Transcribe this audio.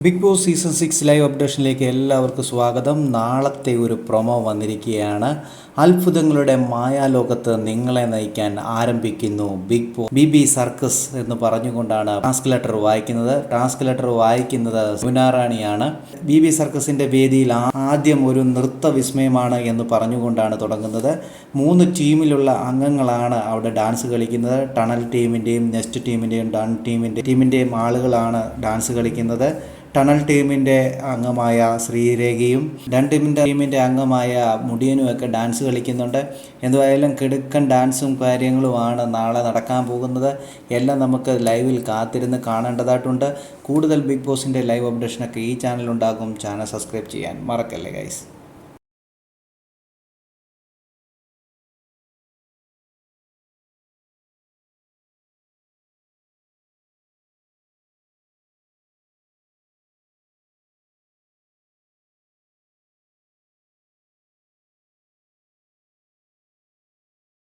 Big boss season 6 live അപ്ഡേഷനിലേക്ക് എല്ലാവർക്കും സ്വാഗതം. നാളത്തെ ഒരു പ്രൊമോ വന്നിരിക്കുകയാണ്. അത്ഭുതങ്ങളുടെ മായാലോകത്ത് നിങ്ങളെ നയിക്കാൻ ആരംഭിക്കുന്നു ബിഗ് ബോസ് ബി സർക്കസ് എന്ന് പറഞ്ഞുകൊണ്ടാണ് ടാസ്ക് ലെറ്റർ വായിക്കുന്നത് സുനാറാണിയാണ്. ബി സർക്കസിൻ്റെ വേദിയിൽ ആദ്യം ഒരു നൃത്ത വിസ്മയമാണ് എന്ന് പറഞ്ഞുകൊണ്ടാണ് തുടങ്ങുന്നത്. 3 ടീമിലുള്ള അംഗങ്ങളാണ് അവിടെ ഡാൻസ് കളിക്കുന്നത്. ടണൽ ടീമിൻ്റെയും നെസ്റ്റ് ടീമിൻ്റെയും ഡൺ ടീമിൻ്റെയും ആളുകളാണ് ഡാൻസ് കളിക്കുന്നത്. ടണൽ ടീമിൻ്റെ അംഗമായ ശ്രീരേഖയും ഡൺ ടീമിൻ്റെ അംഗമായ മുടിയനുമൊക്കെ ഡാൻസ് കളിക്കുന്നുണ്ട്. എന്തായാലും കിടുക്കൻ ഡാൻസും കാര്യങ്ങളുമാണ് നാളെ നടക്കാൻ പോകുന്നത്. എല്ലാം നമുക്ക് ലൈവിൽ കാത്തിരുന്ന് കാണേണ്ടതായിട്ടുണ്ട്. കൂടുതൽ ബിഗ് ബോസിൻ്റെ ലൈവ് അപ്ഡേഷനൊക്കെ ഈ ചാനലുണ്ടാകും. ചാനൽ സബ്സ്ക്രൈബ് ചെയ്യാൻ മറക്കല്ലേ ഗൈസ്.